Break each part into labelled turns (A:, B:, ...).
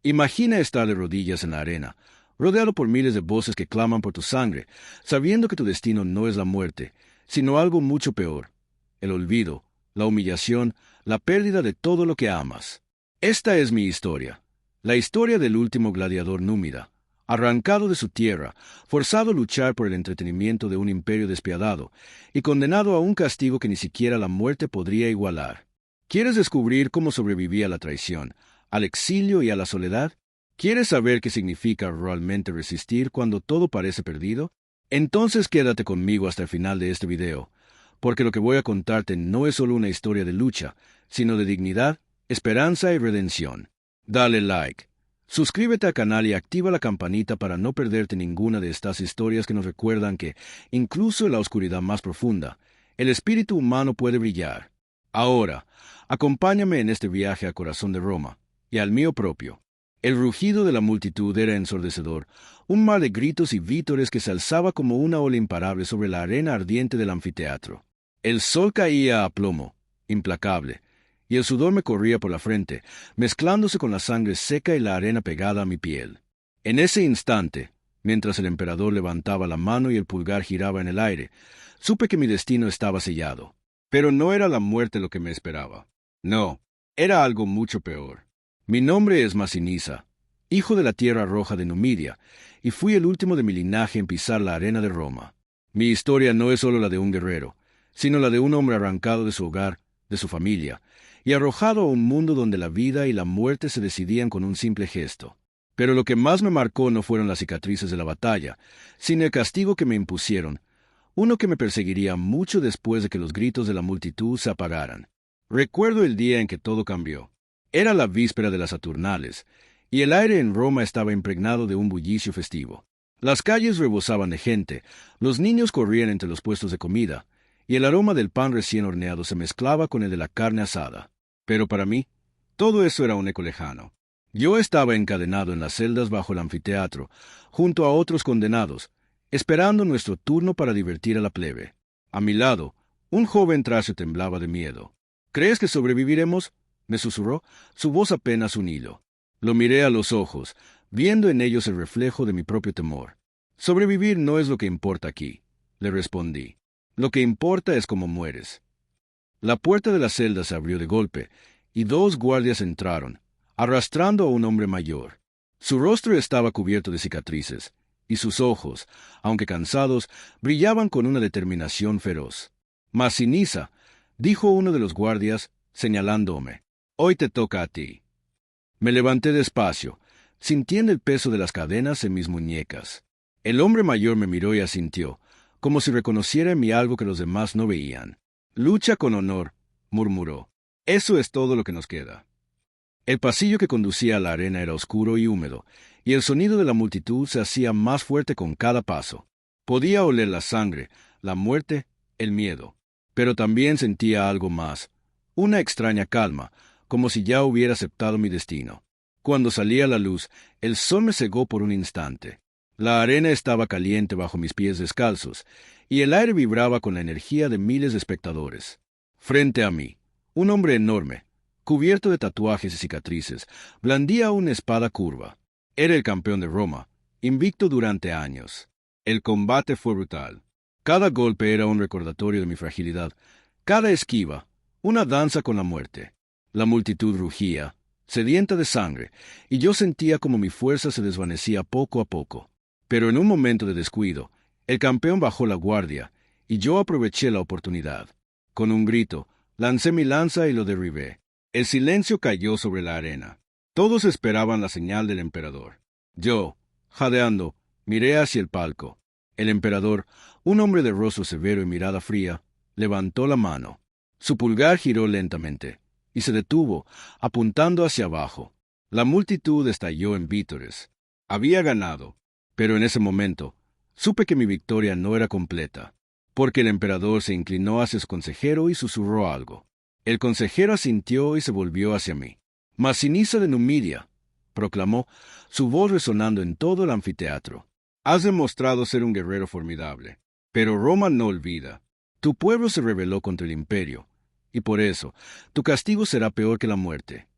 A: Imagina estar de rodillas en la arena, rodeado por miles de voces que claman por tu sangre, sabiendo que tu destino no es la muerte, sino algo mucho peor: el olvido, la humillación, la pérdida de todo lo que amas. Esta es mi historia, la historia del último gladiador númida, arrancado de su tierra, forzado a luchar por el entretenimiento de un imperio despiadado, y condenado a un castigo que ni siquiera la muerte podría igualar. ¿Quieres descubrir cómo sobreviví a la traición, al exilio y a la soledad? ¿Quieres saber qué significa realmente resistir cuando todo parece perdido? Entonces quédate conmigo hasta el final de este video, porque lo que voy a contarte no es solo una historia de lucha, sino de dignidad, esperanza y redención. Dale like, suscríbete al canal y activa la campanita para no perderte ninguna de estas historias que nos recuerdan que, incluso en la oscuridad más profunda, el espíritu humano puede brillar. Ahora, acompáñame en este viaje al corazón de Roma, y al mío propio. El rugido de la multitud era ensordecedor, un mar de gritos y vítores que se alzaba como una ola imparable sobre la arena ardiente del anfiteatro. El sol caía a plomo, implacable, y el sudor me corría por la frente, mezclándose con la sangre seca y la arena pegada a mi piel. En ese instante, mientras el emperador levantaba la mano y el pulgar giraba en el aire, supe que mi destino estaba sellado. Pero no era la muerte lo que me esperaba. No, era algo mucho peor. Mi nombre es Masinisa, hijo de la tierra roja de Numidia, y fui el último de mi linaje en pisar la arena de Roma. Mi historia no es solo la de un guerrero, sino la de un hombre arrancado de su hogar, de su familia, y arrojado a un mundo donde la vida y la muerte se decidían con un simple gesto. Pero lo que más me marcó no fueron las cicatrices de la batalla, sino el castigo que me impusieron, uno que me perseguiría mucho después de que los gritos de la multitud se apagaran. Recuerdo el día en que todo cambió. Era la víspera de las Saturnales, y el aire en Roma estaba impregnado de un bullicio festivo. Las calles rebosaban de gente, los niños corrían entre los puestos de comida, y el aroma del pan recién horneado se mezclaba con el de la carne asada. Pero para mí, todo eso era un eco lejano. Yo estaba encadenado en las celdas bajo el anfiteatro, junto a otros condenados, esperando nuestro turno para divertir a la plebe. A mi lado, un joven tracio temblaba de miedo. ¿Crees que sobreviviremos?, me susurró, su voz apenas un hilo. Lo miré a los ojos, viendo en ellos el reflejo de mi propio temor. Sobrevivir no es lo que importa aquí, le respondí. Lo que importa es cómo mueres. La puerta de la celda se abrió de golpe, y dos guardias entraron, arrastrando a un hombre mayor. Su rostro estaba cubierto de cicatrices, y sus ojos, aunque cansados, brillaban con una determinación feroz. Masinisa, dijo uno de los guardias, señalándome, hoy te toca a ti. Me levanté despacio, sintiendo el peso de las cadenas en mis muñecas. El hombre mayor me miró y asintió, como si reconociera en mí algo que los demás no veían. Lucha con honor, murmuró. Eso es todo lo que nos queda. El pasillo que conducía a la arena era oscuro y húmedo, y el sonido de la multitud se hacía más fuerte con cada paso. Podía oler la sangre, la muerte, el miedo, pero también sentía algo más, una extraña calma, como si ya hubiera aceptado mi destino. Cuando salí a la luz, el sol me cegó por un instante. La arena estaba caliente bajo mis pies descalzos, y el aire vibraba con la energía de miles de espectadores. Frente a mí, un hombre enorme, cubierto de tatuajes y cicatrices, blandía una espada curva. Era el campeón de Roma, invicto durante años. El combate fue brutal. Cada golpe era un recordatorio de mi fragilidad, cada esquiva, una danza con la muerte. La multitud rugía, sedienta de sangre, y yo sentía como mi fuerza se desvanecía poco a poco. Pero en un momento de descuido, el campeón bajó la guardia, y yo aproveché la oportunidad. Con un grito, lancé mi lanza y lo derribé. El silencio cayó sobre la arena. Todos esperaban la señal del emperador. Yo, jadeando, miré hacia el palco. El emperador, un hombre de rostro severo y mirada fría, levantó la mano. Su pulgar giró lentamente, y se detuvo, apuntando hacia abajo. La multitud estalló en vítores. Había ganado, pero en ese momento, supe que mi victoria no era completa, porque el emperador se inclinó hacia su consejero y susurró algo. El consejero asintió y se volvió hacia mí. Masinisa de Numidia, proclamó, su voz resonando en todo el anfiteatro. Has demostrado ser un guerrero formidable, pero Roma no olvida. Tu pueblo se rebeló contra el imperio, y por eso, tu castigo será peor que la muerte.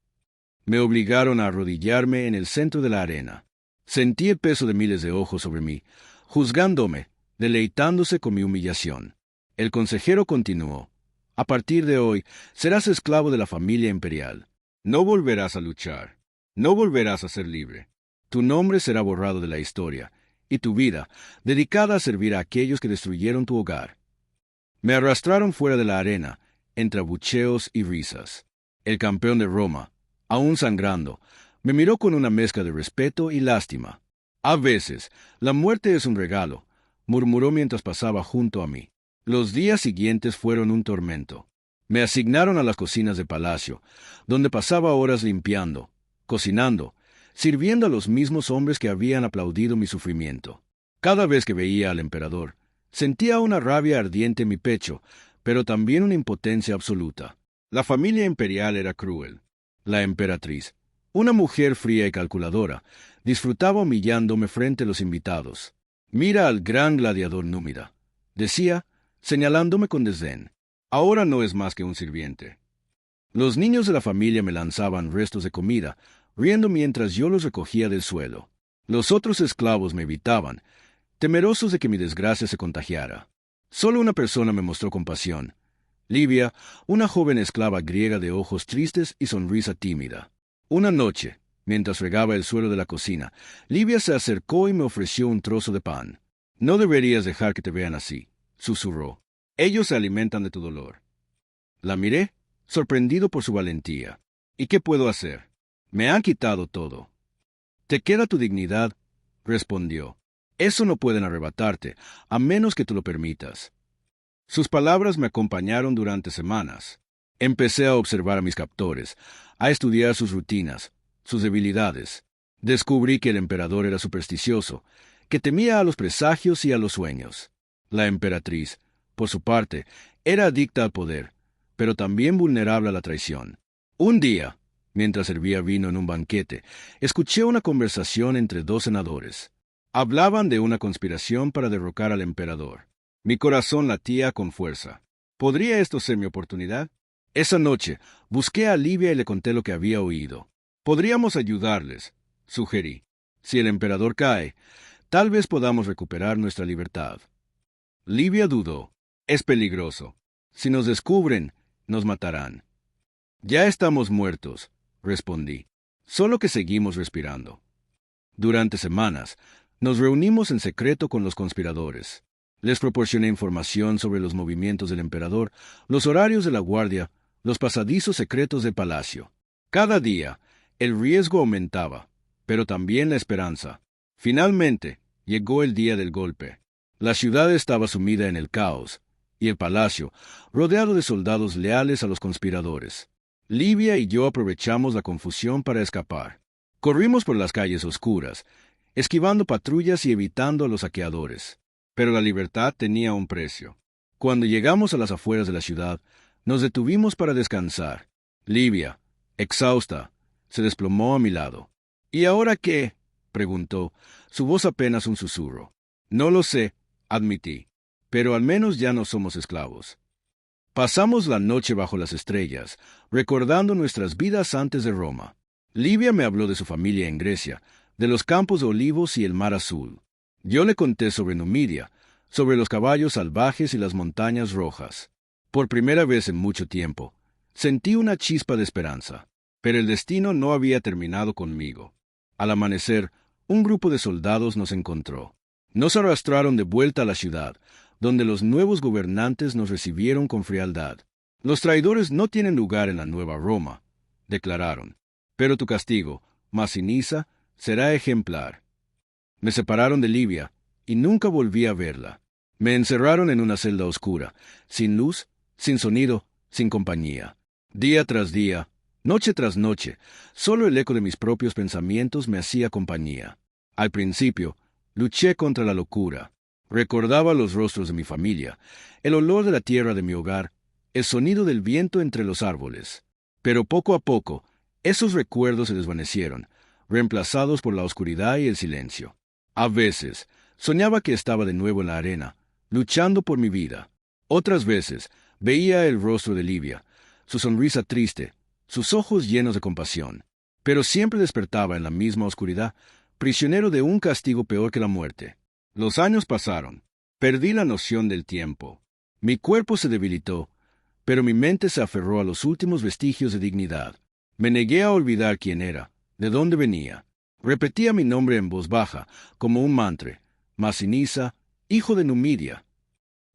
A: Me obligaron a arrodillarme en el centro de la arena. Sentí el peso de miles de ojos sobre mí, juzgándome, deleitándose con mi humillación. El consejero continuó: a partir de hoy, serás esclavo de la familia imperial. No volverás a luchar. No volverás a ser libre. Tu nombre será borrado de la historia, y tu vida, dedicada a servir a aquellos que destruyeron tu hogar. Me arrastraron fuera de la arena, entre abucheos y risas. El campeón de Roma, aún sangrando, me miró con una mezcla de respeto y lástima. A veces, la muerte es un regalo, murmuró mientras pasaba junto a mí. Los días siguientes fueron un tormento. Me asignaron a las cocinas de palacio, donde pasaba horas limpiando, cocinando, sirviendo a los mismos hombres que habían aplaudido mi sufrimiento. Cada vez que veía al emperador, sentía una rabia ardiente en mi pecho, pero también una impotencia absoluta. La familia imperial era cruel. La emperatriz, una mujer fría y calculadora, disfrutaba humillándome frente a los invitados. «Mira al gran gladiador Númida», decía, señalándome con desdén. «Ahora no es más que un sirviente». Los niños de la familia me lanzaban restos de comida, riendo mientras yo los recogía del suelo. Los otros esclavos me evitaban, temerosos de que mi desgracia se contagiara. Solo una persona me mostró compasión: Livia, una joven esclava griega de ojos tristes y sonrisa tímida. Una noche, mientras regaba el suelo de la cocina, Livia se acercó y me ofreció un trozo de pan. «No deberías dejar que te vean así», susurró. «Ellos se alimentan de tu dolor». La miré, sorprendido por su valentía. «¿Y qué puedo hacer? Me han quitado todo». «Te queda tu dignidad», respondió. «Eso no pueden arrebatarte, a menos que tú lo permitas». Sus palabras me acompañaron durante semanas. Empecé a observar a mis captores, a estudiar sus rutinas, sus debilidades. Descubrí que el emperador era supersticioso, que temía a los presagios y a los sueños. La emperatriz, por su parte, era adicta al poder, pero también vulnerable a la traición. Un día, mientras servía vino en un banquete, escuché una conversación entre dos senadores. Hablaban de una conspiración para derrocar al emperador. Mi corazón latía con fuerza. ¿Podría esto ser mi oportunidad? Esa noche, busqué a Livia y le conté lo que había oído. «Podríamos ayudarles», sugerí. «Si el emperador cae, tal vez podamos recuperar nuestra libertad». Livia dudó. «Es peligroso. Si nos descubren, nos matarán». «Ya estamos muertos», respondí. «Solo que seguimos respirando». Durante semanas, nos reunimos en secreto con los conspiradores. Les proporcioné información sobre los movimientos del emperador, los horarios de la guardia, los pasadizos secretos del palacio. Cada día, el riesgo aumentaba, pero también la esperanza. Finalmente, llegó el día del golpe. La ciudad estaba sumida en el caos, y el palacio, rodeado de soldados leales a los conspiradores. Livia y yo aprovechamos la confusión para escapar. Corrimos por las calles oscuras, esquivando patrullas y evitando a los saqueadores. Pero la libertad tenía un precio. Cuando llegamos a las afueras de la ciudad, nos detuvimos para descansar. Livia, exhausta, se desplomó a mi lado. «¿Y ahora qué?», preguntó, su voz apenas un susurro. «No lo sé», admití, «pero al menos ya no somos esclavos». Pasamos la noche bajo las estrellas, recordando nuestras vidas antes de Roma. Livia me habló de su familia en Grecia, de los campos de olivos y el mar azul. Yo le conté sobre Numidia, sobre los caballos salvajes y las montañas rojas. Por primera vez en mucho tiempo, sentí una chispa de esperanza. Pero el destino no había terminado conmigo. Al amanecer, un grupo de soldados nos encontró. Nos arrastraron de vuelta a la ciudad, donde los nuevos gobernantes nos recibieron con frialdad. «Los traidores no tienen lugar en la nueva Roma», declararon. «Pero tu castigo, Masinisa, será ejemplar». Me separaron de Livia, y nunca volví a verla. Me encerraron en una celda oscura, sin luz, sin sonido, sin compañía. Día tras día, noche tras noche, solo el eco de mis propios pensamientos me hacía compañía. Al principio, luché contra la locura. Recordaba los rostros de mi familia, el olor de la tierra de mi hogar, el sonido del viento entre los árboles. Pero poco a poco, esos recuerdos se desvanecieron, reemplazados por la oscuridad y el silencio. A veces, soñaba que estaba de nuevo en la arena, luchando por mi vida. Otras veces, veía el rostro de Livia, su sonrisa triste, sus ojos llenos de compasión. pero siempre despertaba en la misma oscuridad, prisionero de un castigo peor que la muerte. Los años pasaron. Perdí la noción del tiempo. Mi cuerpo se debilitó, pero mi mente se aferró a los últimos vestigios de dignidad. Me negué a olvidar quién era, de dónde venía. Repetía mi nombre en voz baja, como un mantra: Masinisa, hijo de Numidia.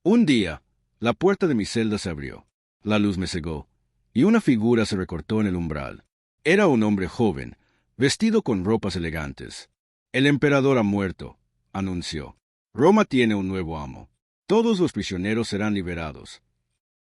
A: Un día, la puerta de mi celda se abrió. La luz me cegó, y una figura se recortó en el umbral. Era un hombre joven, vestido con ropas elegantes. El emperador ha muerto, anunció. Roma tiene un nuevo amo. Todos los prisioneros serán liberados.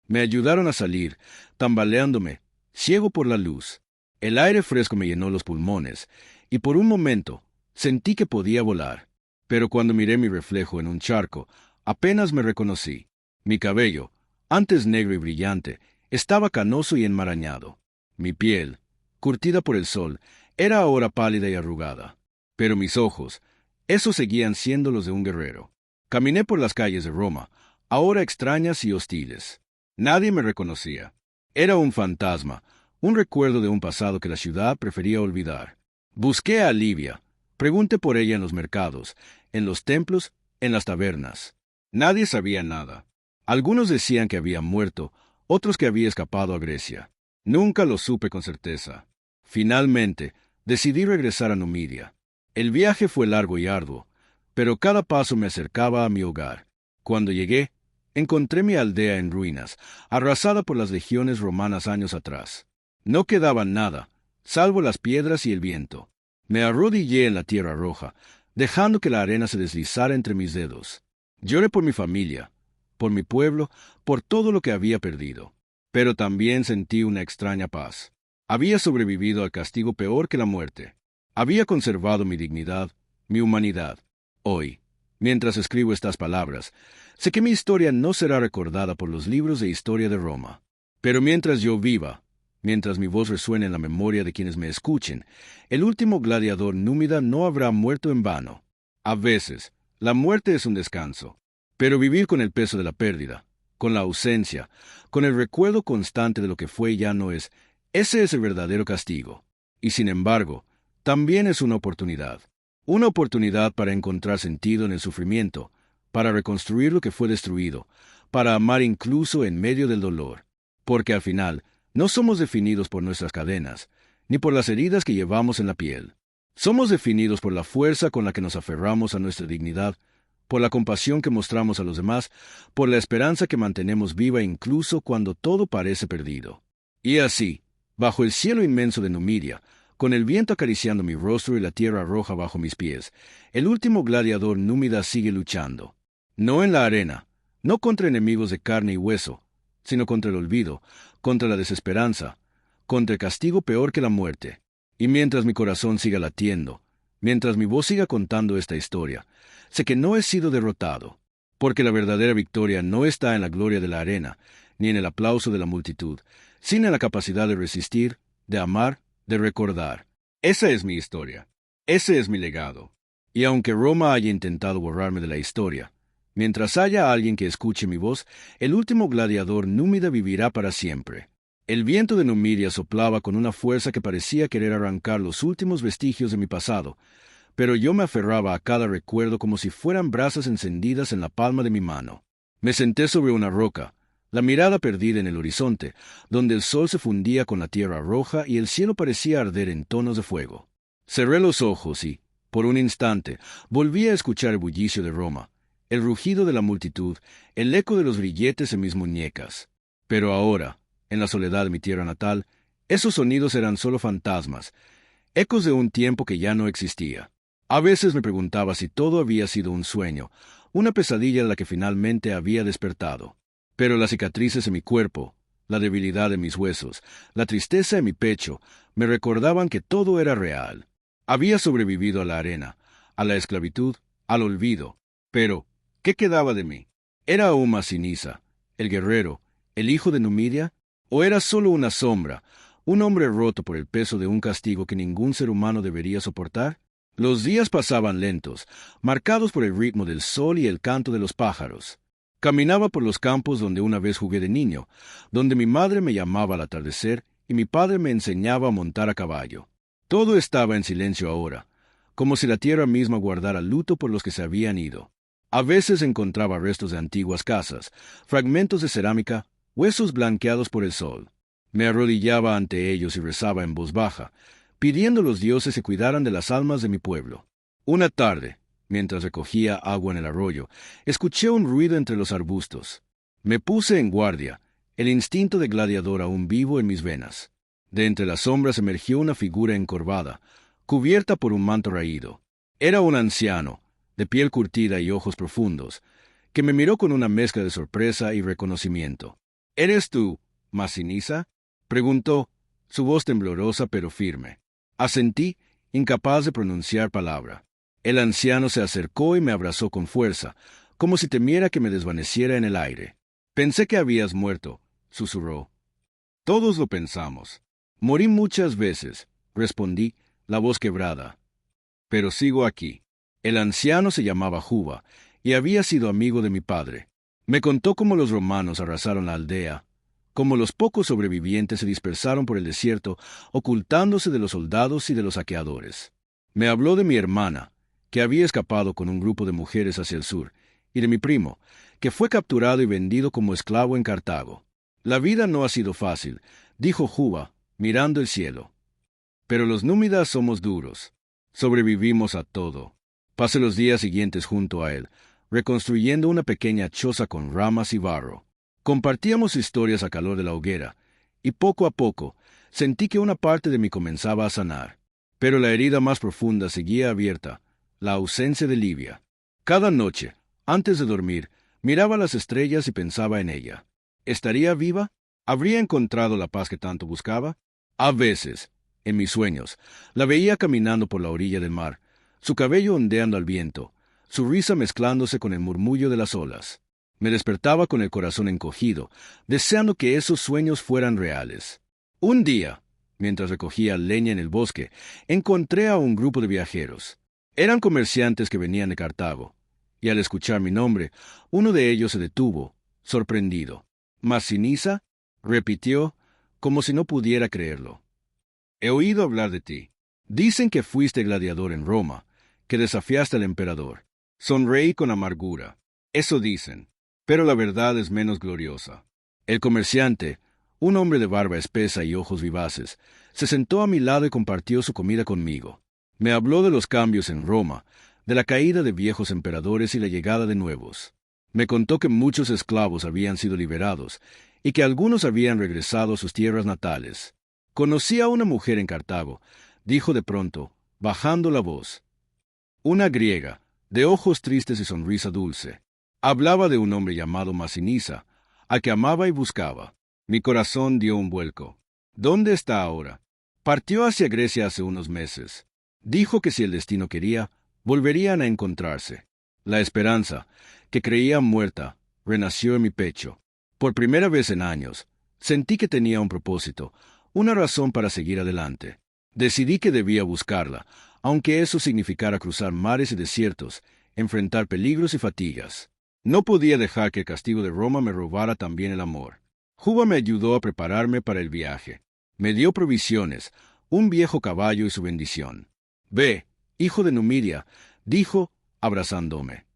A: Me ayudaron a salir, tambaleándome, ciego por la luz. El aire fresco me llenó los pulmones, y por un momento sentí que podía volar. Pero cuando miré mi reflejo en un charco, apenas me reconocí. Mi cabello, antes negro y brillante, estaba canoso y enmarañado. Mi piel, curtida por el sol, era ahora pálida y arrugada. Pero mis ojos, esos seguían siendo los de un guerrero. Caminé por las calles de Roma, ahora extrañas y hostiles. Nadie me reconocía. Era un fantasma, un recuerdo de un pasado que la ciudad prefería olvidar. Busqué a Livia, pregunté por ella en los mercados, en los templos, en las tabernas. Nadie sabía nada. Algunos decían que había muerto, otros que había escapado a Grecia. Nunca lo supe con certeza. Finalmente, decidí regresar a Numidia. El viaje fue largo y arduo, pero cada paso me acercaba a mi hogar. Cuando llegué, encontré mi aldea en ruinas, arrasada por las legiones romanas años atrás. No quedaba nada, salvo las piedras y el viento. Me arrodillé en la tierra roja, dejando que la arena se deslizara entre mis dedos. Lloré por mi familia, por mi pueblo, por todo lo que había perdido. Pero también sentí una extraña paz. Había sobrevivido al castigo peor que la muerte. Había conservado mi dignidad, mi humanidad. Hoy, mientras escribo estas palabras, sé que mi historia no será recordada por los libros de historia de Roma. Pero mientras yo viva, mientras mi voz resuene en la memoria de quienes me escuchen, el último gladiador númida no habrá muerto en vano. A veces, la muerte es un descanso, pero vivir con el peso de la pérdida, con la ausencia, con el recuerdo constante de lo que fue y ya no es, ese es el verdadero castigo. Y sin embargo, también es una oportunidad para encontrar sentido en el sufrimiento, para reconstruir lo que fue destruido, para amar incluso en medio del dolor. Porque al final, no somos definidos por nuestras cadenas, ni por las heridas que llevamos en la piel. Somos definidos por la fuerza con la que nos aferramos a nuestra dignidad, por la compasión que mostramos a los demás, por la esperanza que mantenemos viva incluso cuando todo parece perdido. Y así, bajo el cielo inmenso de Numidia, con el viento acariciando mi rostro y la tierra roja bajo mis pies, el último gladiador númida sigue luchando. No en la arena, no contra enemigos de carne y hueso, sino contra el olvido, contra la desesperanza, contra el castigo peor que la muerte. Y mientras mi corazón siga latiendo, mientras mi voz siga contando esta historia, sé que no he sido derrotado, porque la verdadera victoria no está en la gloria de la arena, ni en el aplauso de la multitud, sino en la capacidad de resistir, de amar, de recordar. Esa es mi historia. Ese es mi legado. Y aunque Roma haya intentado borrarme de la historia, mientras haya alguien que escuche mi voz, el último gladiador númida vivirá para siempre. El viento de Numidia soplaba con una fuerza que parecía querer arrancar los últimos vestigios de mi pasado, pero yo me aferraba a cada recuerdo como si fueran brasas encendidas en la palma de mi mano. Me senté sobre una roca, la mirada perdida en el horizonte, donde el sol se fundía con la tierra roja y el cielo parecía arder en tonos de fuego. Cerré los ojos y, por un instante, volví a escuchar el bullicio de Roma, el rugido de la multitud, el eco de los grilletes en mis muñecas. Pero ahora, en la soledad de mi tierra natal, esos sonidos eran solo fantasmas, ecos de un tiempo que ya no existía. A veces me preguntaba si todo había sido un sueño, una pesadilla de la que finalmente había despertado. Pero las cicatrices en mi cuerpo, la debilidad de mis huesos, la tristeza en mi pecho, me recordaban que todo era real. Había sobrevivido a la arena, a la esclavitud, al olvido. Pero, ¿qué quedaba de mí? ¿Era aún Masinisa, el guerrero, el hijo de Numidia? ¿O era solo una sombra, un hombre roto por el peso de un castigo que ningún ser humano debería soportar? Los días pasaban lentos, marcados por el ritmo del sol y el canto de los pájaros. Caminaba por los campos donde una vez jugué de niño, donde mi madre me llamaba al atardecer y mi padre me enseñaba a montar a caballo. Todo estaba en silencio ahora, como si la tierra misma guardara luto por los que se habían ido. A veces encontraba restos de antiguas casas, fragmentos de cerámica, huesos blanqueados por el sol. Me arrodillaba ante ellos y rezaba en voz baja, pidiendo a los dioses que cuidaran de las almas de mi pueblo. Una tarde, mientras recogía agua en el arroyo, escuché un ruido entre los arbustos. Me puse en guardia, el instinto de gladiador aún vivo en mis venas. De entre las sombras emergió una figura encorvada, cubierta por un manto raído. Era un anciano, de piel curtida y ojos profundos, que me miró con una mezcla de sorpresa y reconocimiento. —¿Eres tú, Masinisa? —preguntó, su voz temblorosa pero firme. Asentí, incapaz de pronunciar palabra. El anciano se acercó y me abrazó con fuerza, como si temiera que me desvaneciera en el aire. —Pensé que habías muerto —susurró. —Todos lo pensamos. —Morí muchas veces —respondí, la voz quebrada—, pero sigo aquí. El anciano se llamaba Juba, y había sido amigo de mi padre. Me contó cómo los romanos arrasaron la aldea, cómo los pocos sobrevivientes se dispersaron por el desierto, ocultándose de los soldados y de los saqueadores. Me habló de mi hermana, que había escapado con un grupo de mujeres hacia el sur, y de mi primo, que fue capturado y vendido como esclavo en Cartago. La vida no ha sido fácil, dijo Juba, mirando el cielo. Pero los númidas somos duros. Sobrevivimos a todo. Pasé los días siguientes junto a él, reconstruyendo una pequeña choza con ramas y barro. Compartíamos historias a calor de la hoguera, y poco a poco sentí que una parte de mí comenzaba a sanar. Pero la herida más profunda seguía abierta, la ausencia de Livia. Cada noche, antes de dormir, miraba las estrellas y pensaba en ella. ¿Estaría viva? ¿Habría encontrado la paz que tanto buscaba? A veces, en mis sueños, la veía caminando por la orilla del mar, su cabello ondeando al viento, su risa mezclándose con el murmullo de las olas. Me despertaba con el corazón encogido, deseando que esos sueños fueran reales. Un día, mientras recogía leña en el bosque, encontré a un grupo de viajeros. Eran comerciantes que venían de Cartago, y al escuchar mi nombre, uno de ellos se detuvo, sorprendido. —¿Masinisa? —repitió, como si no pudiera creerlo. He oído hablar de ti. Dicen que fuiste gladiador en Roma, que desafiaste al emperador. Sonreí con amargura. Eso dicen, pero la verdad es menos gloriosa. El comerciante, un hombre de barba espesa y ojos vivaces, se sentó a mi lado y compartió su comida conmigo. Me habló de los cambios en Roma, de la caída de viejos emperadores y la llegada de nuevos. Me contó que muchos esclavos habían sido liberados y que algunos habían regresado a sus tierras natales. Conocí a una mujer en Cartago, dijo de pronto, bajando la voz. Una griega, de ojos tristes y sonrisa dulce. Hablaba de un hombre llamado Masinisa, al que amaba y buscaba. Mi corazón dio un vuelco. ¿Dónde está ahora? Partió hacia Grecia hace unos meses. Dijo que si el destino quería, volverían a encontrarse. La esperanza, que creía muerta, renació en mi pecho. Por primera vez en años, sentí que tenía un propósito, una razón para seguir adelante. Decidí que debía buscarla, aunque eso significara cruzar mares y desiertos, enfrentar peligros y fatigas. No podía dejar que el castigo de Roma me robara también el amor. Juba me ayudó a prepararme para el viaje. Me dio provisiones, un viejo caballo y su bendición. Ve, hijo de Numidia, dijo, abrazándome.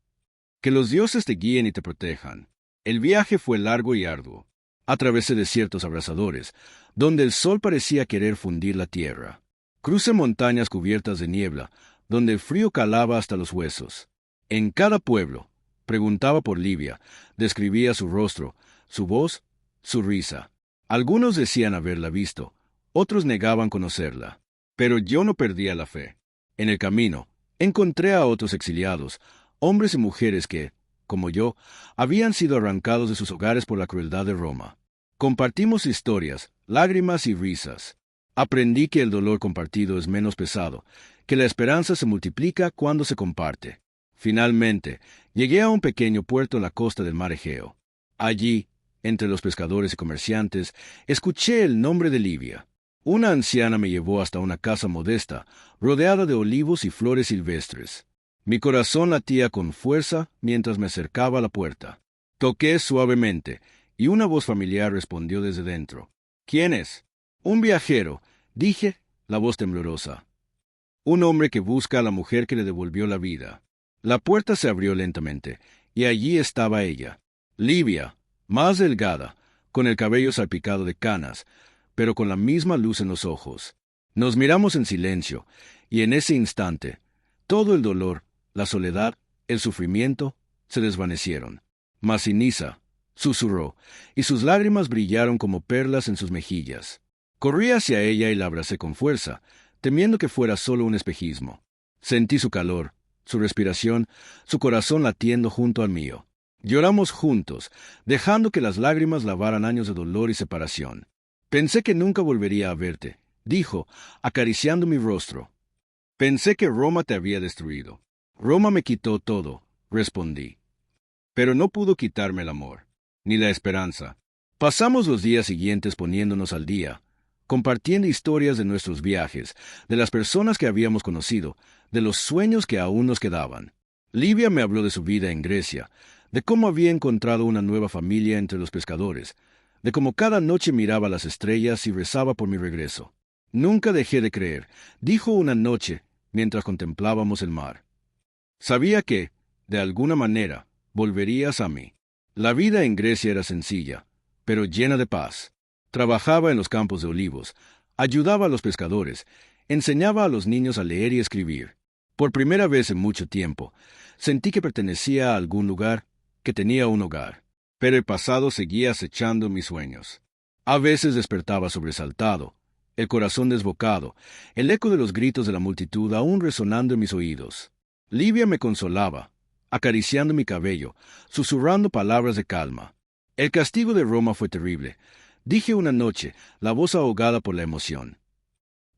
A: Que los dioses te guíen y te protejan. El viaje fue largo y arduo. Atravesé desiertos abrasadores, donde el sol parecía querer fundir la tierra. Crucé montañas cubiertas de niebla, donde el frío calaba hasta los huesos. En cada pueblo, preguntaba por Livia, describía su rostro, su voz, su risa. Algunos decían haberla visto, otros negaban conocerla. Pero yo no perdía la fe. En el camino, encontré a otros exiliados, hombres y mujeres que, como yo, habían sido arrancados de sus hogares por la crueldad de Roma. Compartimos historias, lágrimas y risas. Aprendí que el dolor compartido es menos pesado, que la esperanza se multiplica cuando se comparte. Finalmente, llegué a un pequeño puerto en la costa del mar Egeo. Allí, entre los pescadores y comerciantes, escuché el nombre de Livia. Una anciana me llevó hasta una casa modesta, rodeada de olivos y flores silvestres. Mi corazón latía con fuerza mientras me acercaba a la puerta. Toqué suavemente, y una voz familiar respondió desde dentro. —¿Quién es? —Un viajero —dije, la voz temblorosa. Un hombre que busca a la mujer que le devolvió la vida. La puerta se abrió lentamente, y allí estaba ella, Livia, más delgada, con el cabello salpicado de canas, pero con la misma luz en los ojos. Nos miramos en silencio, y en ese instante, todo el dolor, la soledad, el sufrimiento, se desvanecieron. Masinisa, susurró, y sus lágrimas brillaron como perlas en sus mejillas. Corrí hacia ella y la abracé con fuerza, temiendo que fuera solo un espejismo. Sentí su calor, su respiración, su corazón latiendo junto al mío. Lloramos juntos, dejando que las lágrimas lavaran años de dolor y separación. Pensé que nunca volvería a verte, dijo, acariciando mi rostro. Pensé que Roma te había destruido. Roma me quitó todo, respondí. Pero no pudo quitarme el amor, ni la esperanza. Pasamos los días siguientes poniéndonos al día, compartiendo historias de nuestros viajes, de las personas que habíamos conocido, de los sueños que aún nos quedaban. Livia me habló de su vida en Grecia, de cómo había encontrado una nueva familia entre los pescadores, de cómo cada noche miraba las estrellas y rezaba por mi regreso. Nunca dejé de creer, dijo una noche mientras contemplábamos el mar. Sabía que, de alguna manera, volverías a mí. La vida en Grecia era sencilla, pero llena de paz. Trabajaba en los campos de olivos, ayudaba a los pescadores, enseñaba a los niños a leer y escribir. Por primera vez en mucho tiempo, sentí que pertenecía a algún lugar, que tenía un hogar. Pero el pasado seguía acechando mis sueños. A veces despertaba sobresaltado, el corazón desbocado, el eco de los gritos de la multitud aún resonando en mis oídos. Livia me consolaba, acariciando mi cabello, susurrando palabras de calma. El castigo de Roma fue terrible, dije una noche, la voz ahogada por la emoción.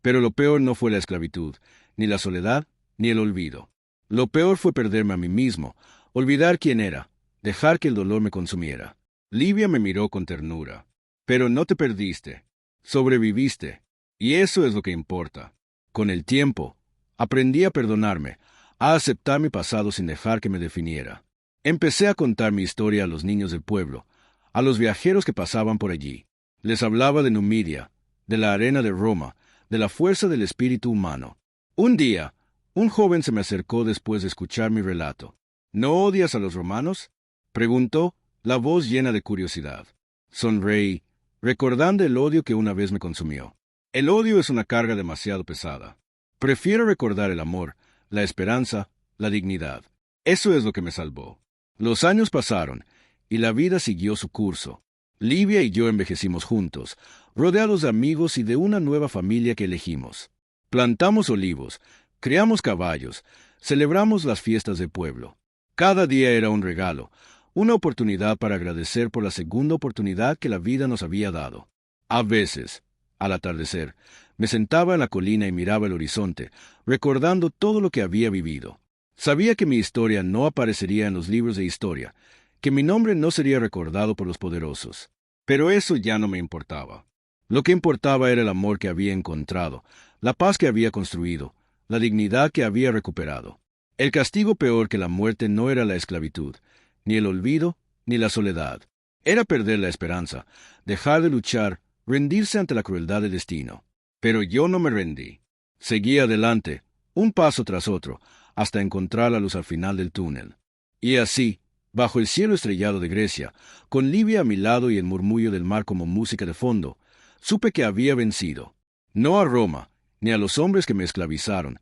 A: Pero lo peor no fue la esclavitud, ni la soledad, ni el olvido. Lo peor fue perderme a mí mismo, olvidar quién era, dejar que el dolor me consumiera. Livia me miró con ternura. Pero no te perdiste, sobreviviste, y eso es lo que importa. Con el tiempo, aprendí a perdonarme, a aceptar mi pasado sin dejar que me definiera. Empecé a contar mi historia a los niños del pueblo, a los viajeros que pasaban por allí. Les hablaba de Numidia, de la arena de Roma, de la fuerza del espíritu humano. Un día, un joven se me acercó después de escuchar mi relato. ¿No odias a los romanos?, preguntó, la voz llena de curiosidad. Sonreí, recordando el odio que una vez me consumió. El odio es una carga demasiado pesada. Prefiero recordar el amor, la esperanza, la dignidad. Eso es lo que me salvó. Los años pasaron, y la vida siguió su curso. Livia y yo envejecimos juntos, rodeados de amigos y de una nueva familia que elegimos. Plantamos olivos, criamos caballos, celebramos las fiestas del pueblo. Cada día era un regalo, una oportunidad para agradecer por la segunda oportunidad que la vida nos había dado. A veces, al atardecer, me sentaba en la colina y miraba el horizonte, recordando todo lo que había vivido. Sabía que mi historia no aparecería en los libros de historia, que mi nombre no sería recordado por los poderosos. Pero eso ya no me importaba. Lo que importaba era el amor que había encontrado, la paz que había construido, la dignidad que había recuperado. El castigo peor que la muerte no era la esclavitud, ni el olvido, ni la soledad. Era perder la esperanza, dejar de luchar, rendirse ante la crueldad del destino. Pero yo no me rendí. Seguí adelante, un paso tras otro, hasta encontrar la luz al final del túnel. Y así, bajo el cielo estrellado de Grecia, con Livia a mi lado y el murmullo del mar como música de fondo, supe que había vencido. No a Roma, ni a los hombres que me esclavizaron,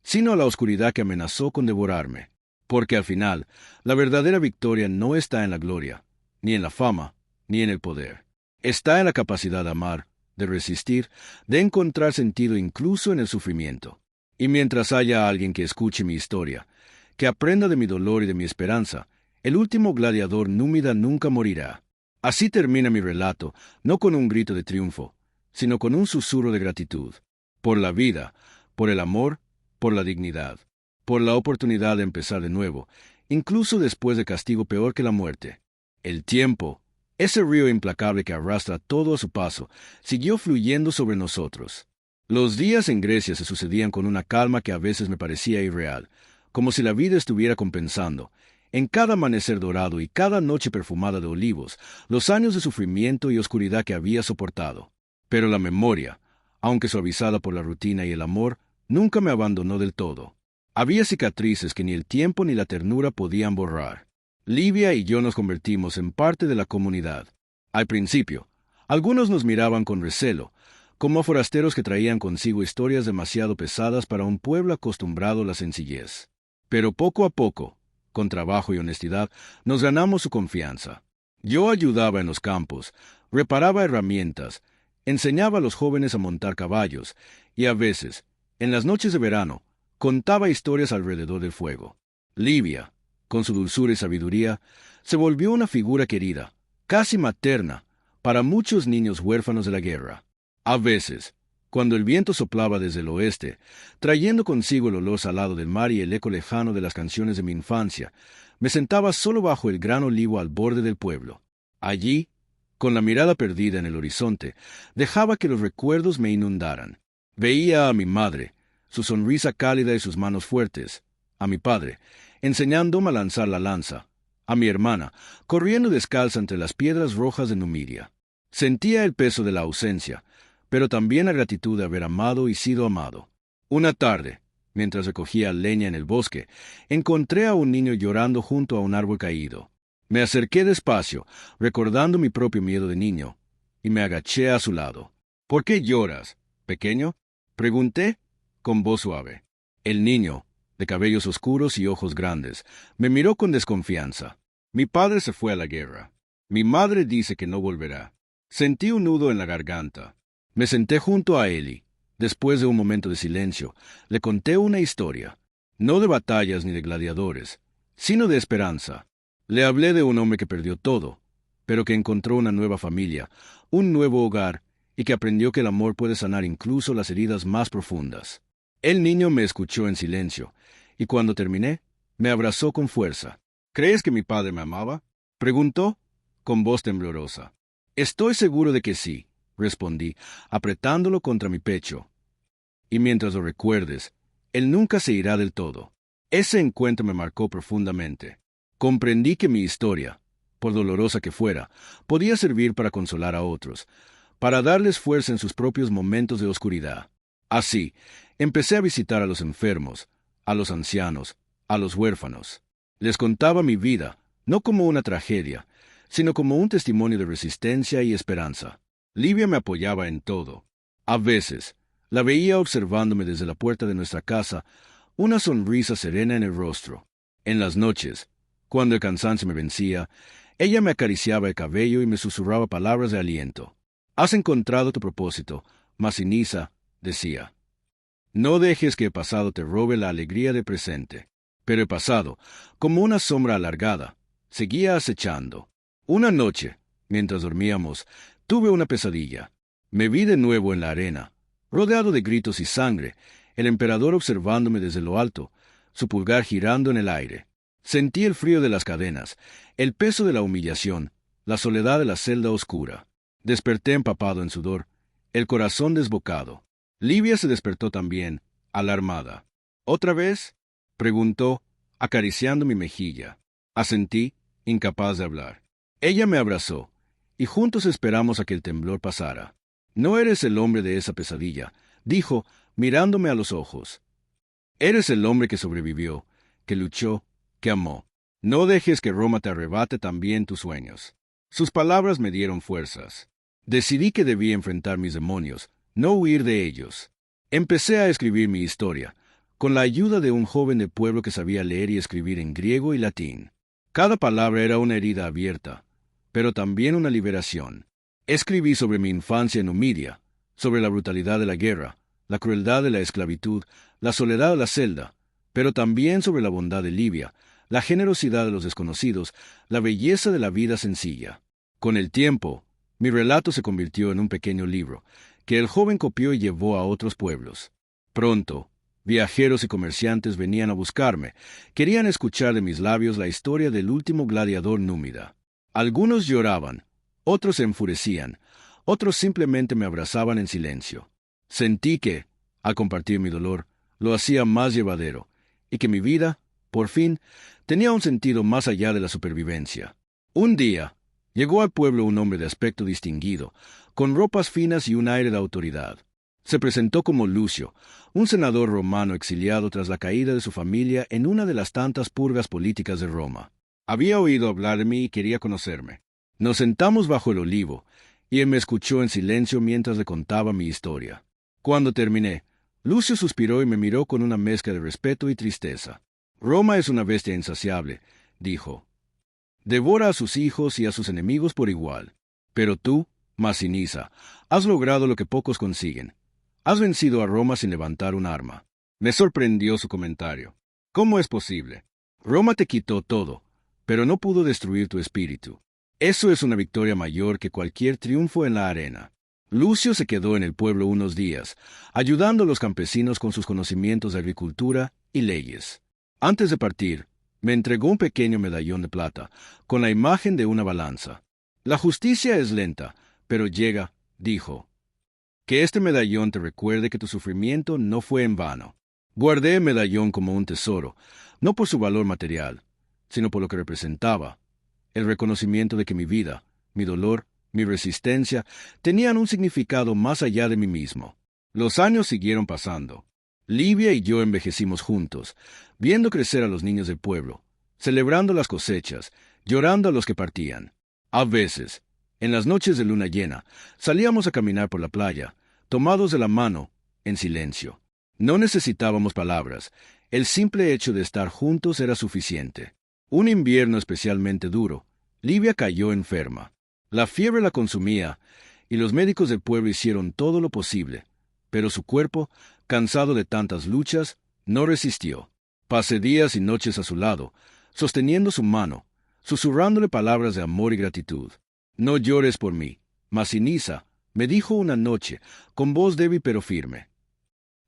A: sino a la oscuridad que amenazó con devorarme. Porque al final, la verdadera victoria no está en la gloria, ni en la fama, ni en el poder. Está en la capacidad de amar, de resistir, de encontrar sentido incluso en el sufrimiento. Y mientras haya alguien que escuche mi historia, que aprenda de mi dolor y de mi esperanza, el último gladiador númida nunca morirá. Así termina mi relato, no con un grito de triunfo, sino con un susurro de gratitud. Por la vida, por el amor, por la dignidad, por la oportunidad de empezar de nuevo, incluso después de castigo peor que la muerte. El tiempo, ese río implacable que arrastra todo a su paso, siguió fluyendo sobre nosotros. Los días en Grecia se sucedían con una calma que a veces me parecía irreal, como si la vida estuviera compensando, en cada amanecer dorado y cada noche perfumada de olivos, los años de sufrimiento y oscuridad que había soportado. Pero la memoria, aunque suavizada por la rutina y el amor, nunca me abandonó del todo. Había cicatrices que ni el tiempo ni la ternura podían borrar. Livia y yo nos convertimos en parte de la comunidad. Al principio, algunos nos miraban con recelo, como forasteros que traían consigo historias demasiado pesadas para un pueblo acostumbrado a la sencillez. Pero poco a poco, con trabajo y honestidad, nos ganamos su confianza. Yo ayudaba en los campos, reparaba herramientas, enseñaba a los jóvenes a montar caballos, y a veces, en las noches de verano, contaba historias alrededor del fuego. Livia, con su dulzura y sabiduría, se volvió una figura querida, casi materna, para muchos niños huérfanos de la guerra. A veces, cuando el viento soplaba desde el oeste, trayendo consigo el olor salado del mar y el eco lejano de las canciones de mi infancia, me sentaba solo bajo el gran olivo al borde del pueblo. Allí, con la mirada perdida en el horizonte, dejaba que los recuerdos me inundaran. Veía a mi madre, su sonrisa cálida y sus manos fuertes, a mi padre, enseñándome a lanzar la lanza, a mi hermana, corriendo descalza entre las piedras rojas de Numidia. Sentía el peso de la ausencia, pero también la gratitud de haber amado y sido amado. Una tarde, mientras recogía leña en el bosque, encontré a un niño llorando junto a un árbol caído. Me acerqué despacio, recordando mi propio miedo de niño, y me agaché a su lado. —¿Por qué lloras, pequeño? —pregunté, con voz suave. El niño, de cabellos oscuros y ojos grandes, me miró con desconfianza. Mi padre se fue a la guerra. Mi madre dice que no volverá. Sentí un nudo en la garganta. Me senté junto a él y, después de un momento de silencio, le conté una historia, no de batallas ni de gladiadores, sino de esperanza. Le hablé de un hombre que perdió todo, pero que encontró una nueva familia, un nuevo hogar, y que aprendió que el amor puede sanar incluso las heridas más profundas. El niño me escuchó en silencio, y cuando terminé, me abrazó con fuerza. —¿Crees que mi padre me amaba? —preguntó, con voz temblorosa. —Estoy seguro de que sí —respondí, apretándolo contra mi pecho. Y mientras lo recuerdes, él nunca se irá del todo. Ese encuentro me marcó profundamente. Comprendí que mi historia, por dolorosa que fuera, podía servir para consolar a otros, para darles fuerza en sus propios momentos de oscuridad. Así, empecé a visitar a los enfermos, a los ancianos, a los huérfanos. Les contaba mi vida, no como una tragedia, sino como un testimonio de resistencia y esperanza. Livia me apoyaba en todo. A veces, la veía observándome desde la puerta de nuestra casa, una sonrisa serena en el rostro. En las noches, cuando el cansancio me vencía, ella me acariciaba el cabello y me susurraba palabras de aliento. «Has encontrado tu propósito, Masinisa», decía. «No dejes que el pasado te robe la alegría del presente». Pero el pasado, como una sombra alargada, seguía acechando. Una noche, mientras dormíamos, tuve una pesadilla. Me vi de nuevo en la arena, rodeado de gritos y sangre, el emperador observándome desde lo alto, su pulgar girando en el aire. Sentí el frío de las cadenas, el peso de la humillación, la soledad de la celda oscura. Desperté empapado en sudor, el corazón desbocado. Livia se despertó también, alarmada. —¿Otra vez? —preguntó, acariciando mi mejilla. Asentí, incapaz de hablar. Ella me abrazó, y juntos esperamos a que el temblor pasara. «No eres el hombre de esa pesadilla», dijo, mirándome a los ojos. «Eres el hombre que sobrevivió, que luchó, que amó. No dejes que Roma te arrebate también tus sueños». Sus palabras me dieron fuerzas. Decidí que debía enfrentar mis demonios, no huir de ellos. Empecé a escribir mi historia, con la ayuda de un joven del pueblo que sabía leer y escribir en griego y latín. Cada palabra era una herida abierta, pero también una liberación. Escribí sobre mi infancia en Numidia, sobre la brutalidad de la guerra, la crueldad de la esclavitud, la soledad de la celda, pero también sobre la bondad de Livia, la generosidad de los desconocidos, la belleza de la vida sencilla. Con el tiempo, mi relato se convirtió en un pequeño libro, que el joven copió y llevó a otros pueblos. Pronto, viajeros y comerciantes venían a buscarme, querían escuchar de mis labios la historia del último gladiador númida. Algunos lloraban, otros se enfurecían, otros simplemente me abrazaban en silencio. Sentí que, al compartir mi dolor, lo hacía más llevadero, y que mi vida, por fin, tenía un sentido más allá de la supervivencia. Un día, llegó al pueblo un hombre de aspecto distinguido, con ropas finas y un aire de autoridad. Se presentó como Lucio, un senador romano exiliado tras la caída de su familia en una de las tantas purgas políticas de Roma. Había oído hablar de mí y quería conocerme. Nos sentamos bajo el olivo, y él me escuchó en silencio mientras le contaba mi historia. Cuando terminé, Lucio suspiró y me miró con una mezcla de respeto y tristeza. Roma es una bestia insaciable, dijo. Devora a sus hijos y a sus enemigos por igual. Pero tú, Masinisa, has logrado lo que pocos consiguen. Has vencido a Roma sin levantar un arma. Me sorprendió su comentario. ¿Cómo es posible? Roma te quitó todo, pero no pudo destruir tu espíritu. Eso es una victoria mayor que cualquier triunfo en la arena. Lucio se quedó en el pueblo unos días, ayudando a los campesinos con sus conocimientos de agricultura y leyes. Antes de partir, me entregó un pequeño medallón de plata, con la imagen de una balanza. La justicia es lenta, pero llega, dijo. Que este medallón te recuerde que tu sufrimiento no fue en vano. Guardé el medallón como un tesoro, no por su valor material, sino por lo que representaba, el reconocimiento de que mi vida, mi dolor, mi resistencia, tenían un significado más allá de mí mismo. Los años siguieron pasando. Livia y yo envejecimos juntos, viendo crecer a los niños del pueblo, celebrando las cosechas, llorando a los que partían. A veces, en las noches de luna llena, salíamos a caminar por la playa, tomados de la mano, en silencio. No necesitábamos palabras, el simple hecho de estar juntos era suficiente. Un invierno especialmente duro, Livia cayó enferma. La fiebre la consumía, y los médicos del pueblo hicieron todo lo posible, pero su cuerpo, cansado de tantas luchas, no resistió. Pasé días y noches a su lado, sosteniendo su mano, susurrándole palabras de amor y gratitud. No llores por mí, Masinisa, me dijo una noche, con voz débil pero firme.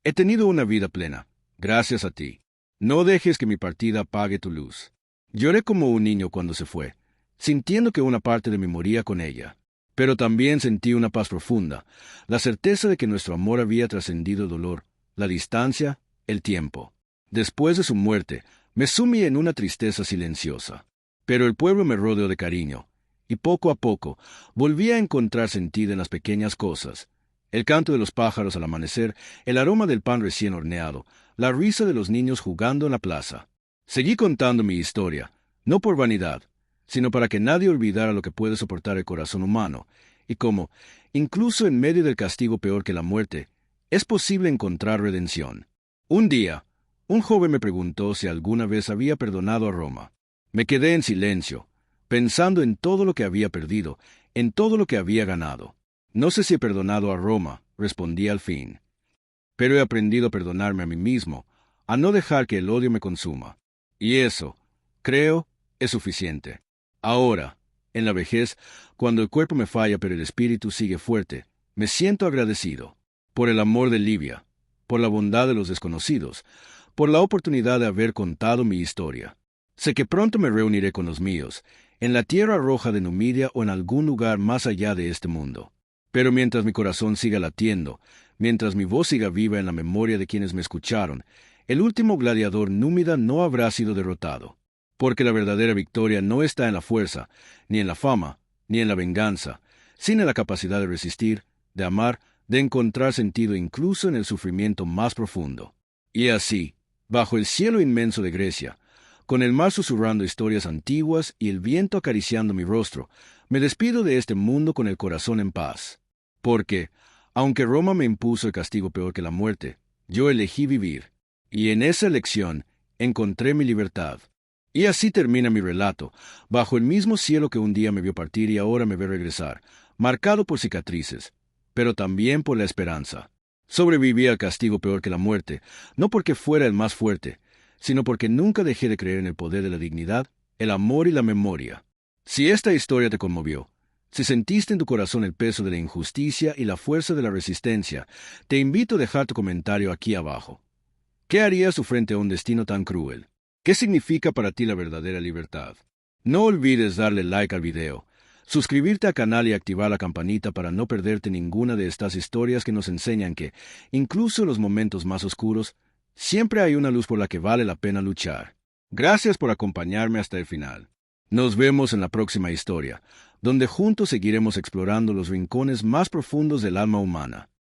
A: He tenido una vida plena, gracias a ti. No dejes que mi partida apague tu luz. Lloré como un niño cuando se fue, sintiendo que una parte de mí moría con ella. Pero también sentí una paz profunda, la certeza de que nuestro amor había trascendido el dolor, la distancia, el tiempo. Después de su muerte, me sumí en una tristeza silenciosa. Pero el pueblo me rodeó de cariño, y poco a poco volví a encontrar sentido en las pequeñas cosas. El canto de los pájaros al amanecer, el aroma del pan recién horneado, la risa de los niños jugando en la plaza. Seguí contando mi historia, no por vanidad, sino para que nadie olvidara lo que puede soportar el corazón humano, y cómo, incluso en medio del castigo peor que la muerte, es posible encontrar redención. Un día, un joven me preguntó si alguna vez había perdonado a Roma. Me quedé en silencio, pensando en todo lo que había perdido, en todo lo que había ganado. No sé si he perdonado a Roma, respondí al fin. Pero he aprendido a perdonarme a mí mismo, a no dejar que el odio me consuma. Y eso, creo, es suficiente. Ahora, en la vejez, cuando el cuerpo me falla pero el espíritu sigue fuerte, me siento agradecido. Por el amor de Livia, por la bondad de los desconocidos, por la oportunidad de haber contado mi historia. Sé que pronto me reuniré con los míos, en la tierra roja de Numidia o en algún lugar más allá de este mundo. Pero mientras mi corazón siga latiendo, mientras mi voz siga viva en la memoria de quienes me escucharon, el último gladiador númida no habrá sido derrotado. Porque la verdadera victoria no está en la fuerza, ni en la fama, ni en la venganza, sino en la capacidad de resistir, de amar, de encontrar sentido incluso en el sufrimiento más profundo. Y así, bajo el cielo inmenso de Grecia, con el mar susurrando historias antiguas y el viento acariciando mi rostro, me despido de este mundo con el corazón en paz. Porque, aunque Roma me impuso el castigo peor que la muerte, yo elegí vivir, y en esa elección encontré mi libertad. Y así termina mi relato, bajo el mismo cielo que un día me vio partir y ahora me ve regresar, marcado por cicatrices, pero también por la esperanza. Sobreviví al castigo peor que la muerte, no porque fuera el más fuerte, sino porque nunca dejé de creer en el poder de la dignidad, el amor y la memoria. Si esta historia te conmovió, si sentiste en tu corazón el peso de la injusticia y la fuerza de la resistencia, te invito a dejar tu comentario aquí abajo. ¿Qué harías frente a un destino tan cruel? ¿Qué significa para ti la verdadera libertad? No olvides darle like al video, suscribirte al canal y activar la campanita para no perderte ninguna de estas historias que nos enseñan que, incluso en los momentos más oscuros, siempre hay una luz por la que vale la pena luchar. Gracias por acompañarme hasta el final. Nos vemos en la próxima historia, donde juntos seguiremos explorando los rincones más profundos del alma humana.